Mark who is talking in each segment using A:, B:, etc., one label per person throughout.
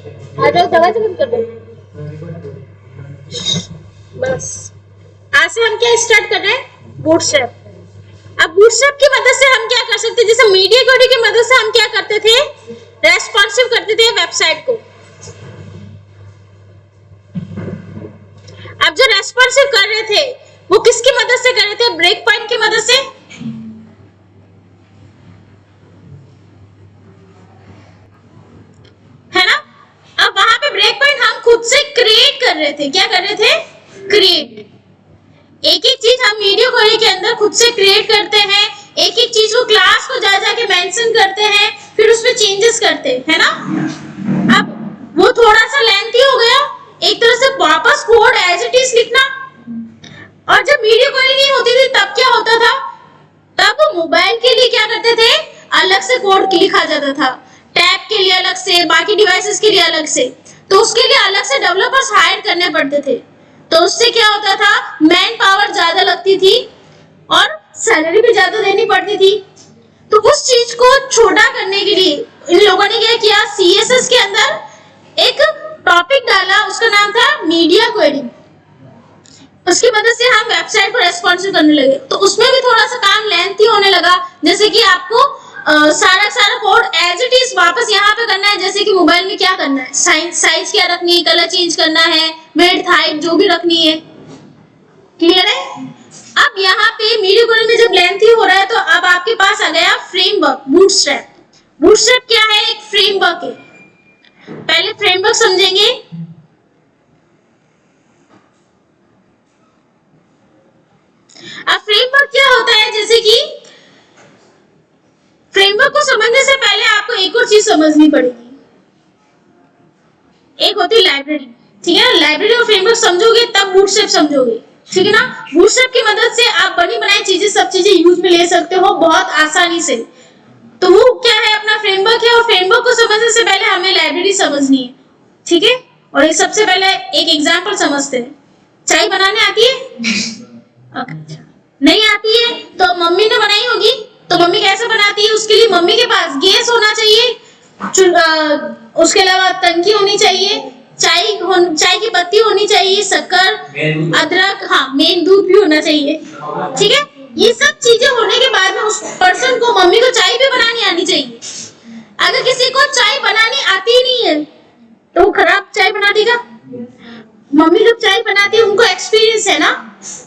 A: आ जाओ, दवा से बंद कर दो बस। आज से हम क्या स्टार्ट कर रहे हैं, बूटस्ट्रैप। अब बूटस्ट्रैप की मदद से हम क्या कर सकते हैं, जैसे मीडिया क्वेरी की मदद से हम क्या करते थे, रेस्पॉन्सिव करते थे वेबसाइट को। अब जो रेस्पॉन्सिव कर रहे थे वो किसकी मदद से कर रहे थे, ब्रेक पॉइंट की मदद से। है ना। अब वहां पे ब्रेक पॉइंट हम खुद से क्रिएट कर रहे थे, क्या कर रहे थे, क्रिएट। एक एक चीज हम वीडियो क्वेरी के अंदर खुद से क्रिएट करते हैं, एक एक चीज को क्लास को जा जाके मेंशन करते हैं, फिर उसमें चेंजेस करते हैं, है ना। अब वो थोड़ा सा लेंथी हो गया, एक तरह से वापस कोड एज इट इज लिखना। और जब वीडियो क्वेरी नहीं होती थी तब क्या होता था, तब मोबाइल के लिए क्या करते थे, अलग से कोड लिखा जाता था, टैब के लिए अलग से, बाकी डिवाइसेस के लिए अलग से। तो उसके लिए अलग से डेवलपर्स हायर करने पड़ते थे। तो उससे क्या होता था, मैन पावर ज्यादा लगती थी और सैलरी भी ज्यादा देनी पड़ती थी। तो उस चीज को छोटा करने के लिए इन लोगों ने क्या किया, सीएसएस के अंदर एक टॉपिक डाला, उसका नाम था मीडिया क्वेरी। उसकी मदद से हम वेबसाइट को रेस्पॉन्सिव करने लगे। तो उसमें भी थोड़ा सा काम लेंथी होने लगा, जैसे कि आपको सारा कोड एज इट इज वापस यहाँ पे करना है। जैसे कि मोबाइल में क्या करना है, साइज क्या रखनी है, कलर चेंज करना है, विड्थ हाइट जो भी रखनी है। क्लियर है। अब यहाँ पे वीडियो क्वेरी में जब लेंथी हो रहा है तो अब आपके पास आ गया फ्रेमवर्क, बूटस्ट्रैप। बूटस्ट्रैप क्या है, एक फ्रेमवर्क है। पहले फ्रेमवर्क समझेंगे। अब फ्रेमवर्क क्या होता है, जैसे कि फ्रेमवर्क को समझने से पहले आपको एक और चीज समझनी पड़ेगी, एक होती है लाइब्रेरी। ठीक है, लाइब्रेरी और फ्रेमवर्क समझोगे तब बूटस्ट्रैप समझोगे। ठीक है ना। बूटस्ट्रैप की मदद से आप बनी बनाई चीजें, सब चीजें यूज में ले सकते हो बहुत आसानी से। तो वो क्या है, अपना फ्रेमवर्क है। और फ्रेमवर्क को समझने से पहले हमें लाइब्रेरी समझनी है। ठीक है। और ये सबसे पहले एक एग्जाम्पल समझते हैं। चाय बनाने आती है? अच्छा, नहीं आती है तो मम्मी ने बनाई होगी। तो मम्मी कैसे बनाती है, उसके लिए मम्मी के पास गैस होना चाहिए, उसके अलावा टंकी होनी चाहिए, चाय की पत्ती होनी चाहिए, शक्कर, अदरक, हाँ मेन दूध भी होना चाहिए। ठीक है। ये सब चीजें होने के बाद में उस पर्सन को, मम्मी को चाय भी बनानी आनी चाहिए। अगर किसी को चाय बनानी आती ही नहीं है तो वो खराब चाय बना देगा। मम्मी लोग चाय बनाती है, उनको एक्सपीरियंस है ना।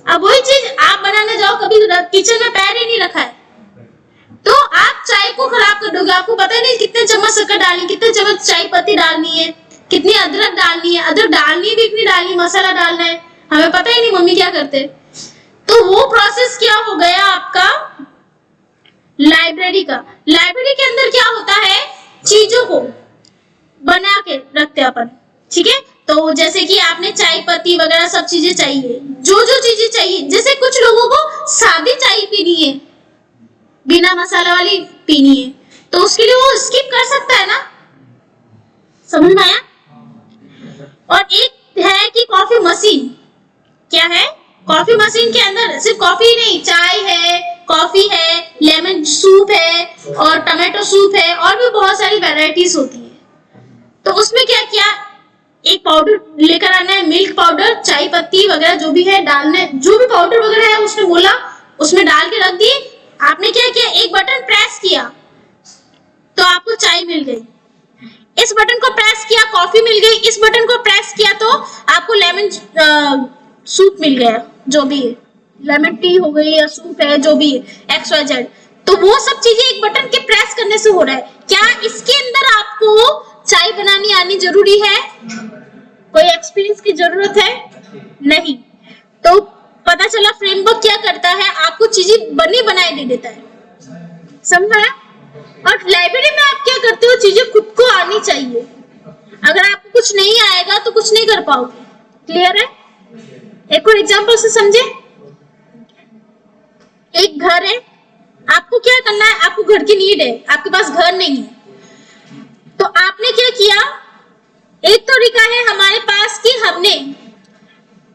A: अब वही चीज आप बनाने जाओ, कभी किचन में पैर ही नहीं रखा है तो आप चाय को खराब कर दोगे। आपको पता नहीं कितने चम्मच शक्कर डालनी, कितने चम्मच चाय पत्ती डालनी है, कितनी अदरक डालनी है, अदरक डालनी भी इतनी डालनी, मसाला डालना है, हमें पता ही नहीं मम्मी क्या करते। तो वो प्रोसेस क्या हो गया आपका लाइब्रेरी का। लाइब्रेरी के अंदर क्या होता है, चीजों को बना के रखते अपन। ठीक है। तो जैसे कि आपने चाय पत्ती वगैरह सब चीजें चाहिए, जो जो चीजें चाहिए। जैसे कुछ लोगों को सादी चाय पीनी है, बिना मसाला वाली पीनी है, तो उसके लिए वो स्किप कर सकता है ना। समझ में आया। और एक है कि कॉफी मशीन। क्या है, कॉफी मशीन के अंदर सिर्फ कॉफी नहीं, चाय है, कॉफी है, लेमन सूप है और टमाटो सूप है, और भी बहुत सारी वैरायटीज होती है। तो उसमें क्या किया, एक पाउडर लेकर आना है, मिल्क पाउडर, चाय पत्ती वगैरह जो भी है डालना है, जो भी पाउडर वगैरह है उसने बोला, उसमें डाल के रख दी। आपने क्या किया, एक बटन प्रेस किया तो आपको चाय मिल गई, इस बटन को प्रेस किया कॉफी मिल गई, इस बटन को प्रेस किया तो आपको लेमन सूप मिल गया, जो भी है, लेमन टी हो गई या सूप है, जो भी है XYZ। तो वो सब चीजें एक बटन के प्रेस करने से हो रहा है। क्या इसके अंदर आपको चाय बनानी आनी जरूरी है, कोई एक्सपीरियंस की जरूरत है नहीं। तो पता चला फ्रेमवर्क क्या करता है, आपको चीजें बनी बनाई दे देता है। समझ आया। और लाइब्रेरी में आप क्या करते हो, चीजें खुद को आनी चाहिए। अगर आपको कुछ नहीं आएगा तो कुछ नहीं कर पाओगे। क्लियर है। एक और एग्जांपल से समझे। एक घर है, आपको क्या करना है, आपको घर की नीड है, आपके पास घर नहीं है, तो आपने क्या किया, एक तरीका है हमारे पास कि हमने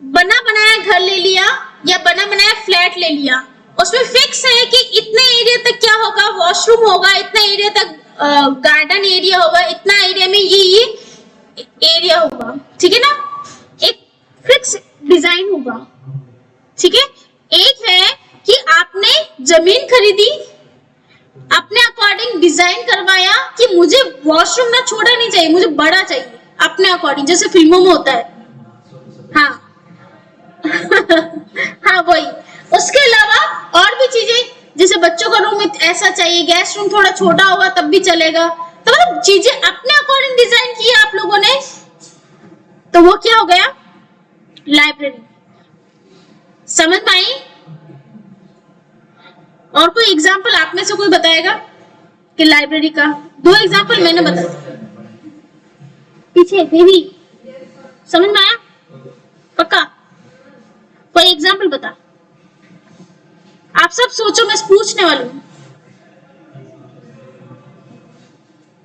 A: बना बनाया घर ले लिया या बना बनाया फ्लैट ले लिया। उसमें फिक्स है कि इतने एरिया तक क्या होगा, वॉशरूम होगा, इतना एरिया तक गार्डन एरिया होगा, इतना एरिया में ये एरिया होगा, ठीक है ना, एक फिक्स डिजाइन होगा, ठीक है। एक है कि आपने जमीन खरीदी, अपने अकॉर्डिंग डिजाइन करवाया कि मुझे वॉशरूम ना छोटा नहीं चाहिए, मुझे बड़ा चाहिए अपने अकॉर्डिंग, जैसे फिल्मों में होता है। हाँ हाँ वही। उसके अलावा और भी चीजें, जैसे बच्चों का रूम ऐसा चाहिए, गेस्ट रूम थोड़ा छोटा होगा तब भी चलेगा, तो मतलब चीजें अपने अकॉर्डिंग डिजाइन की आप लोगों ने, तो वो क्या हो गया, लाइब्रेरी। समझ में आई? और कोई एग्जाम्पल आप में से कोई बताएगा कि लाइब्रेरी का? 2 एग्जाम्पल मैंने बताया पीछे, बेबी समझ में आया? पक्का? कोई एग्जाम्पल बता। आप सब सोचो, मैं पूछने वाली हूँ,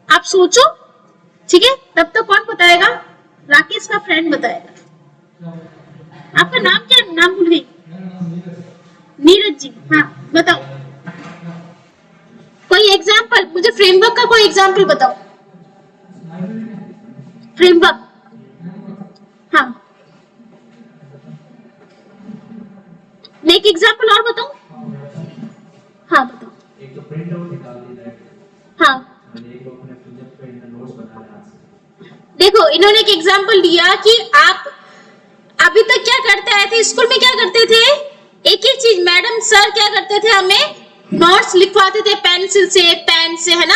A: आप सोचो, ठीक है। तब तक कौन बताएगा? राकेश का फ्रेंड बताएगा। आपका नाम क्या? नाम भूल गई। नीरज जी, हाँ बताओ कोई एग्जाम्पल, मुझे फ्रेमवर्क का कोई एग्जाम्पल बताओ। फ्रेमवर्क, हाँ एक एग्जाम्पल और बताओ। हाँ बताओ। एक तो प्रिंट आउट निकाल देना है, हाँ एक अपने प्रोजेक्ट पे नोट्स बना रहा है। देखो इन्होंने एक एग्जाम्पल दिया कि आप अभी तक क्या करते आए थे, स्कूल में क्या करते थे, एक एक चीज मैडम सर क्या करते थे, हमें नोट्स लिखवाते थे पेंसिल से, पेन से, है ना।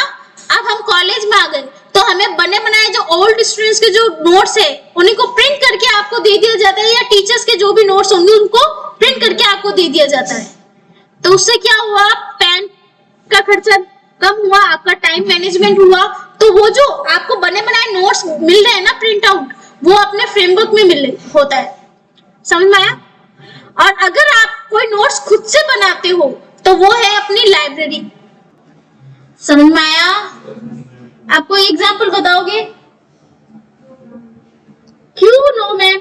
A: अब हम कॉलेज में आ गए तो हमें बने बनाए जो ओल्ड स्टूडेंट्स के जो नोट्स है उन्हीं को प्रिंट करके आपको दे दिया जाता है, या टीचर्स के जो भी नोट्स होंगे उनको प्रिंट करके आपको दे दिया जाता है। तो उससे क्या हुआ, पेन का खर्चा कम हुआ, आपका टाइम मैनेजमेंट हुआ। तो वो जो आपको बने बनाए नोट्स मिल रहे हैं ना प्रिंट आउट, वो अपने फ्रेमवर्क में मिल होता है। समझ में आया? और अगर आप कोई नोट्स खुद से बनाते हो तो वो है अपनी लाइब्रेरी। समझ में आया? आप कोई एग्जाम्पल बताओगे? क्यों नो मैम,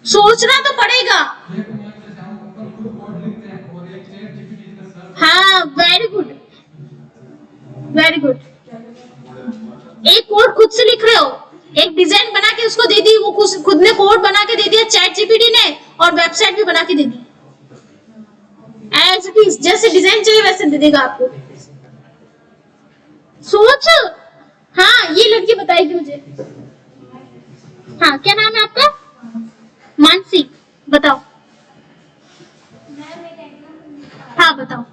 A: सोचना तो पड़ेगा। हाँ वेरी गुड, वेरी गुड। एक कोड खुद से लिख रहे हो, एक डिजाइन बना के उसको दे दी, वो खुद ने कोड बना के दे दिया चैट जीपीटी ने, और वेबसाइट भी बना के दे दी। एज इट इज, जैसे डिजाइन चाहिए वैसे दे देगा आपको। सोच, हाँ ये लड़की बताएगी मुझे। हाँ क्या नाम है आपका? मानसी, बताओ। हाँ बताओ।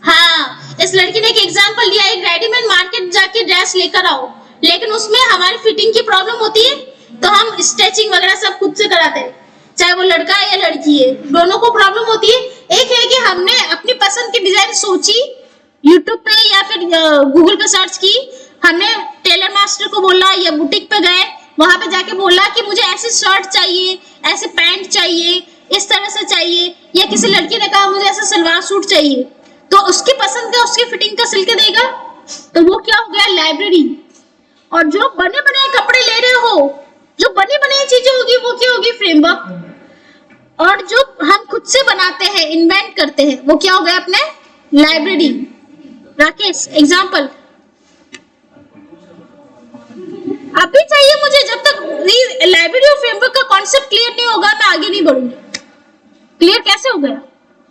A: हाँ इस लड़की ने एक एग्जांपल दिया, एक रेडीमेड मार्केट जाके ड्रेस लेकर आओ, लेकिन उसमें हमारी फिटिंग की प्रॉब्लम होती है तो हम स्टिचिंग वगैरह सब खुद से कराते हैं, चाहे वो लड़का है या लड़की है, दोनों को प्रॉब्लम होती है। एक है कि हमने अपनी पसंद की डिजाइन सोची, यूट्यूब पे या फिर गूगल पे सर्च की, हमने टेलर मास्टर को बोला या बुटीक पे गए, वहां पे जाके बोला कि मुझे ऐसी शर्ट चाहिए, ऐसे पैंट चाहिए, इस तरह से चाहिए, या किसी लड़की ने कहा मुझे ऐसा सलवार सूट चाहिए, तो उसकी पसंद का उसकी फिटिंग का सिल के देगा, तो वो क्या हो गया, लाइब्रेरी। और जो बने बनाए कपड़े ले रहे हो, जो बनी बनाई चीजें होगी वो क्या होगी, फ्रेमवर्क। और जो हम खुद से बनाते हैं, इन्वेंट करते हैं, वो क्या हो गया अपने लाइब्रेरी। राकेश एग्जाम्पल अभी चाहिए मुझे, जब तक लाइब्रेरी और फ्रेमवर्क का कॉन्सेप्ट क्लियर नहीं होगा मैं आगे नहीं बढ़ूंगी। क्लियर कैसे हो गया,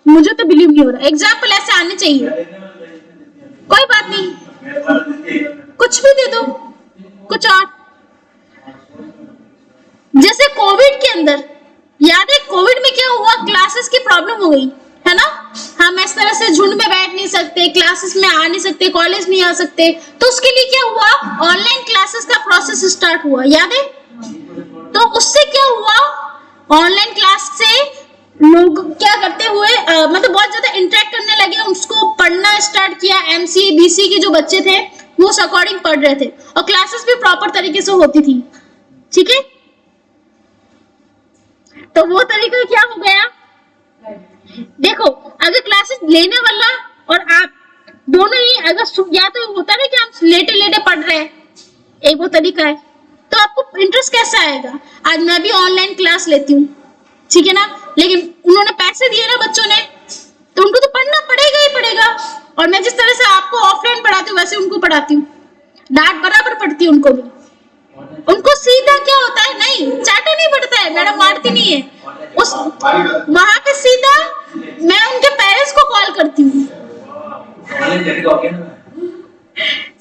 A: मुझे तो बिलीव नहीं हो रहा। एग्जाम्पल ऐसे आने चाहिए, कोई बात नहीं, कुछ भी दे दो, कुछ और। जैसे कोविड के अंदर, याद है कोविड में क्या हुआ, क्लासेस की प्रॉब्लम हो गई है ना, हम इस तरह से झुंड में बैठ नहीं सकते, क्लासेस में आ नहीं सकते, कॉलेज नहीं आ सकते, तो उसके लिए क्या हुआ, ऑनलाइन क्लासेस का प्रोसेस स्टार्ट हुआ, याद है। तो उससे क्या हुआ, ऑनलाइन क्लास से लोग क्या करते हुए मतलब बहुत ज्यादा इंटरेक्ट करने लगे, उसको पढ़ना स्टार्ट किया। एमसीए बीसी के जो बच्चे थे वो उस अकॉर्डिंग पढ़ रहे थे, और क्लासेस भी प्रॉपर तरीके से होती थी, ठीक है। तो वो तरीका क्या हो गया, देखो अगर क्लासेस लेने वाला और आप दोनों ही, अगर या तो होता है कि हम लेटे लेटे पढ़ रहे हैं, एक वो तरीका है, तो आपको इंटरेस्ट कैसे आएगा। आज मैं भी ऑनलाइन क्लास लेती हूँ, ठीक है ना, लेकिन उन्होंने पैसे दिए ना बच्चों ने, तो उनको तो पढ़ना पड़ेगा ही पड़ेगा। और मैं जिस तरह से आपको ऑफलाइन पढ़ाती हूँ वैसे उनको पढ़ाती हूँ। डांट बराबर पड़ती है उनको भी। उनको सीधा क्या होता है, नहीं चाटा नहीं पड़ता है, मैडम मारती नहीं है उस वहां पे, सीधा मैं उनके पेरेंट्स को कॉल करती हूँ,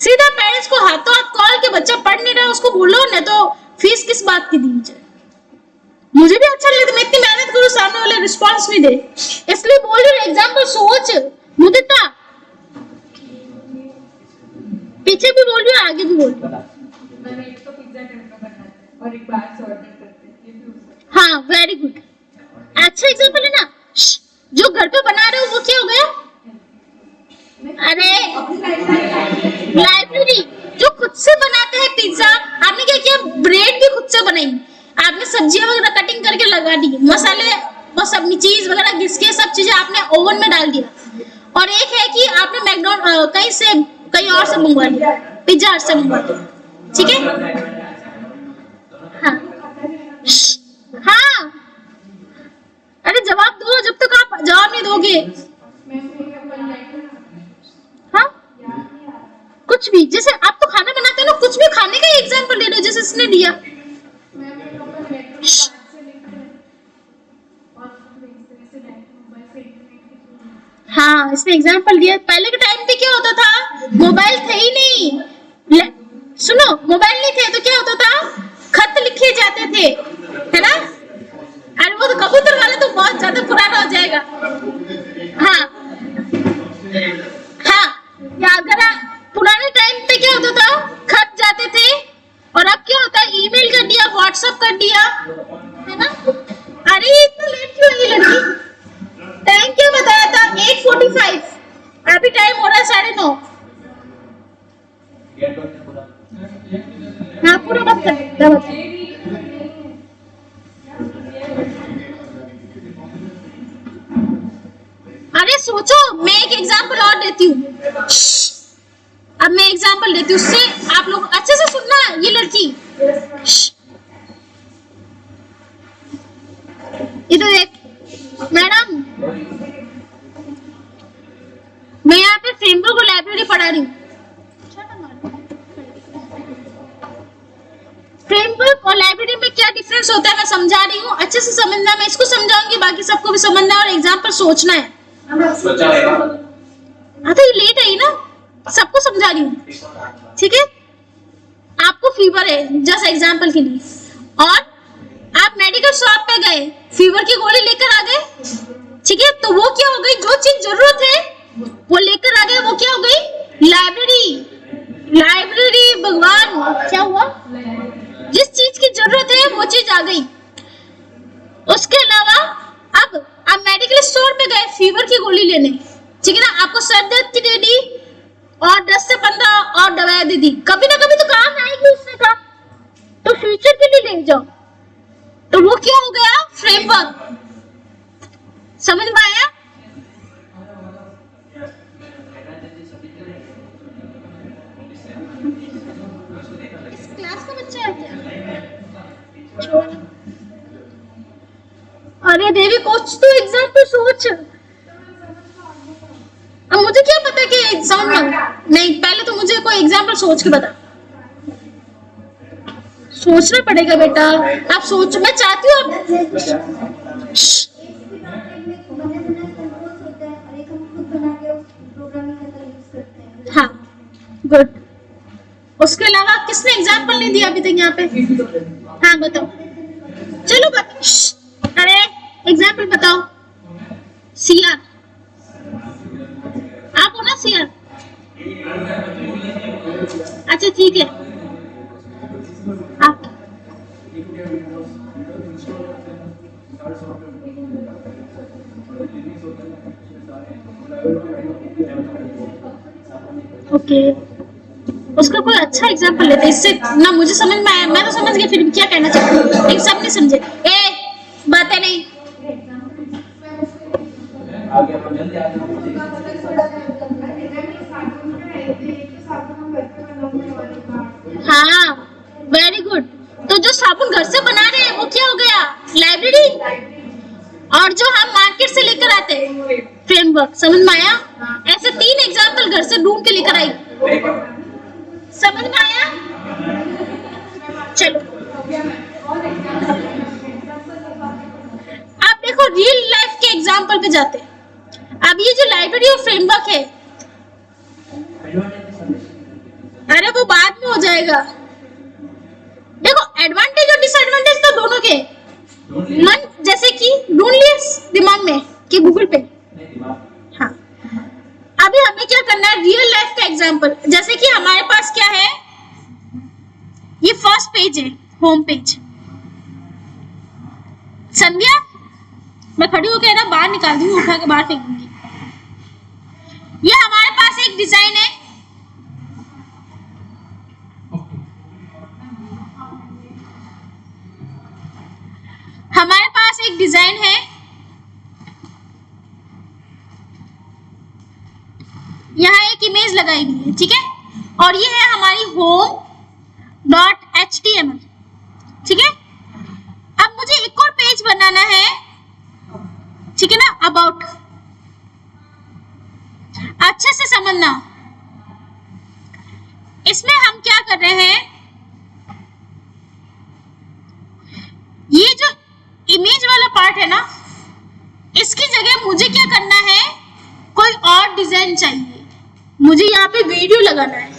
A: सीधा पेरेंट्स को हाथों हाथ कॉल के बच्चा पढ़ नहीं रहा उसको बोलो, नहीं तो फीस किस बात की दी जाए। मुझे भी अच्छा लगता, मैं इतनी मेहनत करूँ सामने वाले रिस्पॉन्स नहीं दे, इसलिए बोल रही हूँ एग्जाम्पल सोच मुदिता, पीछे भी बोल रही हूँ आगे भी बोल रही हूँ। हाँ वेरी गुड, अच्छा एग्जाम्पल है ना। जो घर पे बना रहे हो वो क्या हो गया, अरे लाइब्रेरी जो खुद से बनाते हैं पिज्जा, आपने क्या किया, ब्रेड भी खुद से बनाई, आपने सब्जियां वगैरह कटिंग करके लगा दी, मसाले वो सब चीज वगैरह घिस के सब चीजें आपने ओवन में डाल दिया। और एक है कि आपने मैकडॉनल्ड कहीं और से मंगवा लिया, पिज्जा हट से मंगवा लिया, ठीक है। हाँ हाँ, अरे जवाब दो, जब तक आप जवाब नहीं दोगे। हाँ कुछ भी, जैसे आप तो खाना बनाते हो ना, कुछ भी खाने का एग्जाम्पल ले लो जैसे इसने दिया। हाँ इसने एग्जाम्पल दिया, पहले के टाइम पे क्या होता था, मोबाइल थे ही नहीं, सुनो मोबाइल नहीं थे तो क्या होता था, खत लिखे जाते थे, है ना। अरे वो तो कबूतर वाला तो बहुत ज्यादा पुराना हो जाएगा। हाँ हाँ, या अगर पुराने टाइम पे क्या होता था, खत जाते थे, और अब क्या होता है, ईमेल कर दिया, व्हाट्सएप कर दिया, है ना। अरे इतना लेट क्यों आई लड़की, टाइम क्या बताया था, 8:45, अभी टाइम हो रहा है 9:30। हाँ पूरा बात कर। अरे सोचो, मैं एक एग्जांपल और देती हूँ, अब मैं एग्जांपल देती हूँ, उससे आप लोग अच्छे से सुनना। ये लड़की इधर देख मैडम, मैं यहाँ पे फ्रेमवर्क और लाइब्रेरी पढ़ा रही हूँ। फ्रेमवर्क और लाइब्रेरी में क्या डिफरेंस होता है मैं समझा रही हूँ, अच्छे से समझना, मैं इसको समझाऊंगी, बाकी सबको भी समझना है और एग्जाम्पल सोचना है। हाँ तो ये लेट आई ना, सबको समझा रही हूँ, ठीक है। आपको फीवर है जस्ट एग्जाम्पल के लिए, और आप मेडिकल शॉप पे गए, फीवर की गोली लेकर आ गए, ठीक है, तो वो क्या हो गई, जो चीज जरूरत है वो लेकर आ गए, वो क्या हो गई, लाइब्रेरी। लाइब्रेरी भगवान, क्या हुआ, जिस चीज की जरूरत है वो चीज आ गई। उसके अलावा अब आप मेडिकल स्टोर पे गए फीवर की गोली लेने, ठीक है ना, आपको सर दर्द की दे दी और 10 से 15 और दवाई दे दी, कभी ना कभी तो काम आएगी उसने कहा, तो फ्यूचर के लिए ले जाओ, तो वो क्या हो गया, फ्रेमवर्क। समझ में आया। इस क्लास का बच्चा है क्या, अरे देवी कोच तो एग्जाम्पल सोच, अब मुझे क्या पता कि समझ में नहीं, पहले तो मुझे कोई एग्जाम्पल सोच के बता, सोचना पड़ेगा बेटा, आप सोच, मैं चाहती हूँ हाँ गुड। उसके अलावा किसने एग्जाम्पल नहीं दिया अभी तक यहाँ पे, हाँ बताओ, चलो अरे एग्जाम्पल बताओ। सिया, आप हो ना सिया, अच्छा ठीक है, आप ओके, उसका कोई अच्छा एग्जाम्पल लेते, इससे ना मुझे समझ में आया, मैं तो समझ गई, फिर क्या कहना चाहती हूँ, लेकिन सब नहीं समझे, बातें नहीं। हाँ वेरी गुड, तो जो साबुन घर से बना रहे हैं वो क्या हो गया, लाइब्रेरी, और जो हम मार्केट से लेकर आते हैं फ्रेमवर्क। समझ में आया, ऐसे 3 एग्जाम्पल घर से ढूंढ के लेकर आई, समझ में आया। एग्जांपल पे जाते हैं। अब ये जो लाइब्रेरी ऑफ फ्रेमवर्क है, अरे वो बाद में हो जाएगा। देखो एडवांटेज और डिसएडवांटेज तो दोनों के मन, जैसे कि ढूंढ लिए दिमाग में कि गूगल पे। हाँ, अभी हमें क्या करना है, रियल लाइफ का एग्जांपल। जैसे कि हमारे पास क्या है, ये फर्स्ट पेज है, होम पेज। संध्या, मैं खड़ी होकर ना बाहर निकाल दूंगी, उठा के बाहर फेंक दूंगी। ये हमारे पास एक डिजाइन है, हमारे पास एक डिजाइन है, यहाँ एक इमेज लगाई गई है, ठीक है, और ये है हमारी home.html, ठीक है। अब मुझे एक और पेज बनाना है, ठीक है ना, अबाउट। अच्छे से समझना, इसमें हम क्या कर रहे हैं, ये जो इमेज वाला पार्ट है ना, इसकी जगह मुझे क्या करना है, कोई और डिजाइन चाहिए। मुझे यहाँ पे वीडियो लगाना है,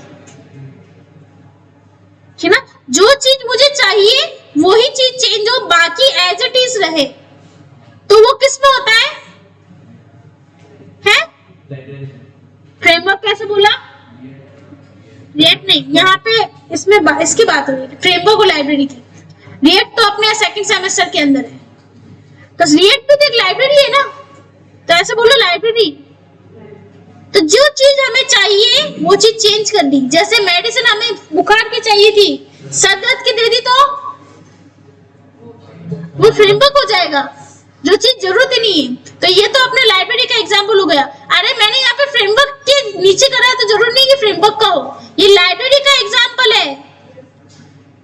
A: ठीक ना। जो चीज मुझे चाहिए वही चीज चेंज हो, बाकी एज इट इज रहे, तो वो किस में होता है? फ्रेमवर्क। कैसे बोला? रिएक्ट नहीं, यहाँ पे इसमें इसकी बात हो रही है, फ्रेमवर्क और लाइब्रेरी की। रिएक्ट तो अपने सेकंड सेमेस्टर के अंदर है, तो रिएक्ट भी तो एक लाइब्रेरी है ना, तो ऐसे बोलो लाइब्रेरी। तो जो चीज हमें चाहिए वो चीज चेंज कर दी। जैसे मेडिसिन हमें बुखार की चाहिए थी, सर दर्द की दे दी, तो वो फ्रेमवर्क हो जाएगा। जो चीज जरूरत ही नहीं है, तो ये तो अपने लाइब्रेरी का एग्जांपल हो गया। अरे मैंने यहाँ पे फ्रेमवर्क के नीचे करा है, तो जरूर नहीं कि फ्रेमवर्क का हो, ये लाइब्रेरी का एग्जांपल है।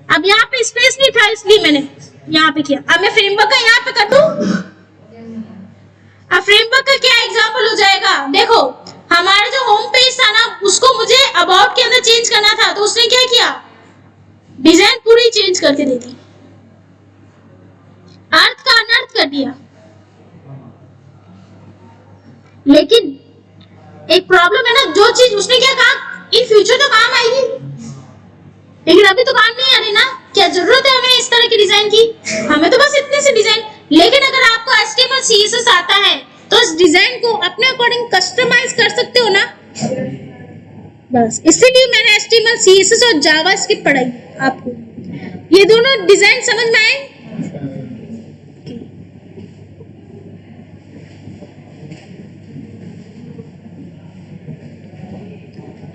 A: अब यहाँ पे स्पेस नहीं था, इसलिए मैंने यहाँ पे किया। अब मैं फ्रेमवर्क का यहाँ पे कर दूं। अब फ्रेमवर्क का क्या एग्जांपल हो जाएगा, देखो हमारा जो होम पेज था ना, उसको मुझे अबाउट के अंदर चेंज करना था, तो उसने क्या किया, डिजाइन पूरी चेंज करके दे दी, अर्थ का अनर्थ कर दिया। लेकिन एक प्रॉब्लम है ना, जो चीज उसने क्या कहा, इन फ्यूचर तो काम आएगी, लेकिन अभी तो काम नहीं आ रही ना। क्या जरूरत है हमें इस तरह की डिजाइन की? हमें तो बस इतने से डिजाइन। लेकिन अगर आपको HTML CSS आता है, तो इस डिजाइन को अपने अकॉर्डिंग कस्टमाइज कर सकते हो ना। बस इसीलिए मैंने HTML CSS और जावास्क्रिप्ट पढ़ाई आपको। ये दोनों डिजाइन समझ में आए?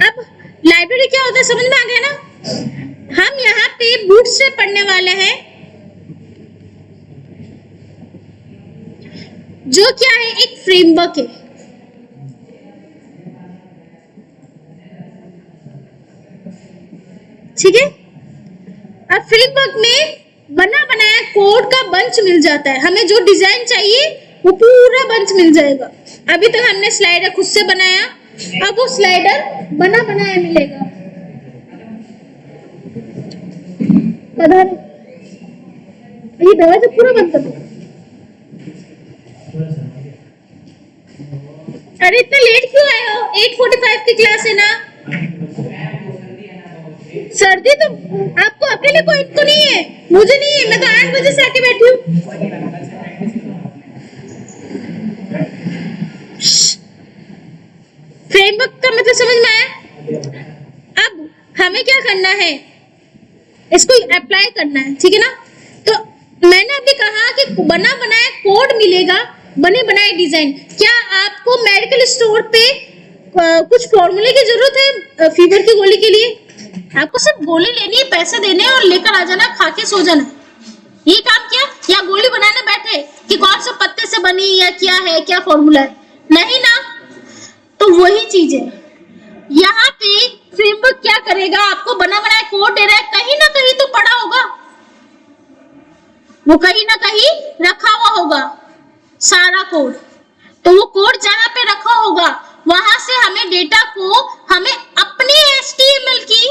A: अब लाइब्रेरी क्या होता है समझ में आ गया ना। हम यहाँ पे बूटस्ट्रैप पढ़ने वाले हैं, जो क्या है, एक फ्रेमवर्क है। ठीक है, अब फ्रेमवर्क में बना बनाया कोड का बंच मिल जाता है। हमें जो डिजाइन चाहिए वो पूरा बंच मिल जाएगा। अभी तक हमने स्लाइडर खुद से बनाया, अब वो स्लाइडर बना बनाया मिलेगा। ये दरवाजा पूरा बंद कर दो। अरे इतना लेट क्यों आए हो? 8:45 की क्लास है ना। सर्दी तो आपको अकेले को इनको नहीं है, मुझे नहीं है, मैं तो 8 बजे से आके बैठी हूँ। फ्रेमवर्क का मतलब समझ में आया? अब हमें क्या करना है, इसको अप्लाई करना है, ठीक है ना। तो मैंने अभी कहा कि बना बनाया कोड मिलेगा, बने बनाए डिजाइन। क्या आपको मेडिकल स्टोर पे कुछ फॉर्मूले की जरूरत है फीवर की गोली के लिए? आपको सिर्फ गोली लेनी है, पैसे देने और लेकर आ जाना, खा के सो जाना। ये काम किया या गोली बनाने बैठे कि कौन से पत्ते से बनी या क्या है, क्या फॉर्मूला है? नहीं ना। तो वही चीज है यहाँ पे। फ्रेमवर्क क्या करेगा, आपको बना बनाया कोड दे रहा है, कहीं ना कहीं तो पड़ा होगा, वो कहीं ना कहीं रखा हुआ होगा सारा कोड। तो वो कोड जहां पे रखा होगा वहां से हमें डेटा को हमें अपनी HTML की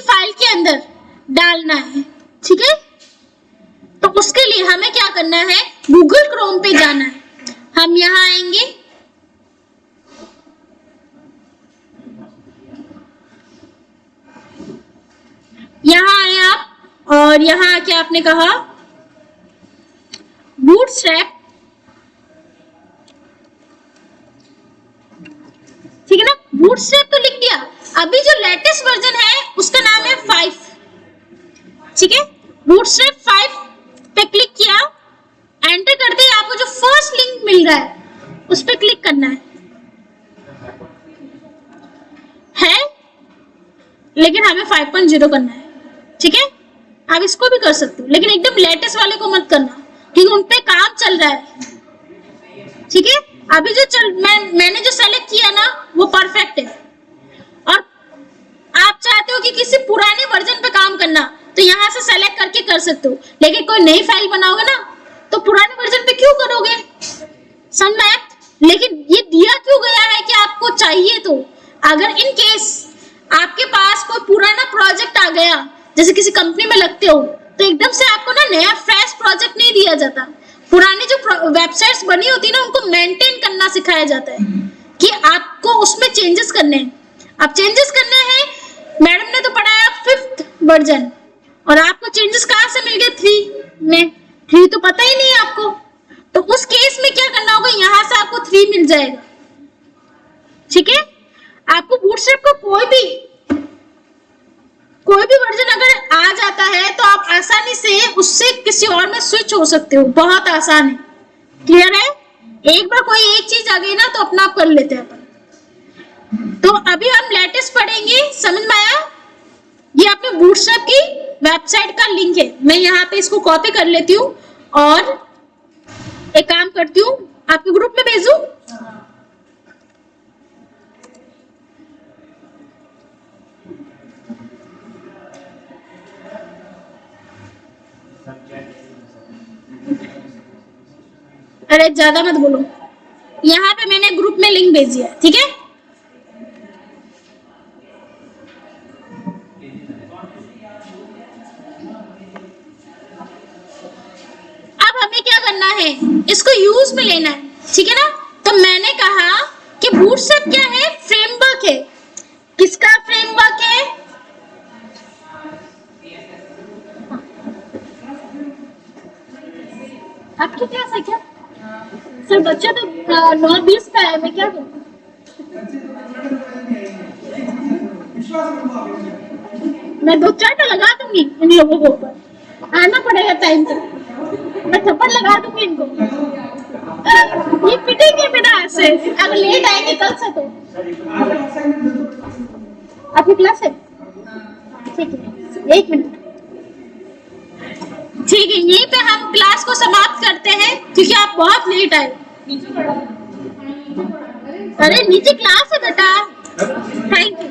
A: फाइल के अंदर डालना है, ठीक है। तो उसके लिए हमें क्या करना है, गूगल क्रोम पे जाना है। हम यहाँ आएंगे, यहाँ आए आप और यहाँ आके आपने कहा बूटस्ट्रैप, ठीक है ना। बूटस्ट्रैप तो लिख दिया। अभी जो लेटेस्ट वर्जन है उसका नाम है 5, ठीक है। बूटस्ट्रैप 5 पे क्लिक किया, एंटर करते ही आपको जो फर्स्ट लिंक मिल रहा है उस पे क्लिक करना है लेकिन हमें 5.0 करना है, ठीक है। आप इसको भी कर सकते हो लेकिन एकदम लेटेस्ट वाले को मत करना क्योंकि उन पे काम चल रहा है, ठीक है। अभी जो मैंने जो सेलेक्ट किया ना वो परफेक्ट है। और आप चाहते हो कि किसी पुराने वर्जन पे काम करना तो यहाँ से सेलेक्ट करके कर सकते हो, लेकिन कोई नई फाइल बनाओगे ना तो पुराने वर्जन पे क्यों करोगे, समझ में आया। लेकिन ये दिया क्यों गया है कि आपको चाहिए तो अगर इन केस आपके पास कोई पुराना प्रोजेक्ट आ गया, जैसे किसी कंपनी में लगते हो, तो एकदम से आपको ना नया फ्रेश प्रोजेक्ट नहीं दिया जाता। पुरानी जो वेबसाइट्स बनी होती है ना उनको मेंटेन करना सिखाया जाता है कि आपको उसमें चेंजेस करने हैं। अब चेंजेस करने हैं, मैडम ने तो पढ़ाया 5th वर्जन और आपको चेंजेस कहाँ से मिल गए 3 में, 3 तो पता ही नहीं है आपको। तो उस केस में क्या करना होगा, यहाँ से आपको 3 मिल जाएगा, ठीक है। आपको बूटस्ट्रैप का कोई भी वर्जन अगर आ जाता है तो आप आसानी से उससे किसी और में स्विच हो सकते हो, बहुत आसान है, क्लियर है। एक बार कोई एक चीज आ गई ना तो अपना आप कर लेते हैं अपन। तो अभी हम लेटेस्ट पढ़ेंगे, समझ में आया। ये अपने बूटस्ट्रैप की वेबसाइट का लिंक है, मैं यहाँ पे इसको कॉपी कर लेती हूँ और एक काम करती हूँ आपके ग्रुप में भेजूं। अरे ज्यादा मत बोलो, यहाँ पे मैंने ग्रुप में लिंक भेज दिया, ठीक है। अब हमें क्या करना है, इसको यूज में लेना है, ठीक है ना। तो मैंने कहा कि बूटस्ट्रैप क्या है, फ्रेमवर्क है। किसका फ्रेमवर्क है, आपकी क्लास है क्या सर? बच्चा तो 9-20 का है, मैं क्या करूं? मैं 2 चाटा लगा दूंगी इन लोगों को ऊपर, आना पड़ेगा टाइम से, मैं थप्पड़ लगा दूंगी इनको। ये पिटेंगे बिना ऐसे, अगर लेट आएंगे कल से तो। आपकी क्लास है, ठीक है, 1 मिनट, ठीक है। यहीं पे हम क्लास को समाप्त करते हैं क्योंकि आप बहुत लेट आए। अरे नीचे क्लास है बेटा, थैंक यू।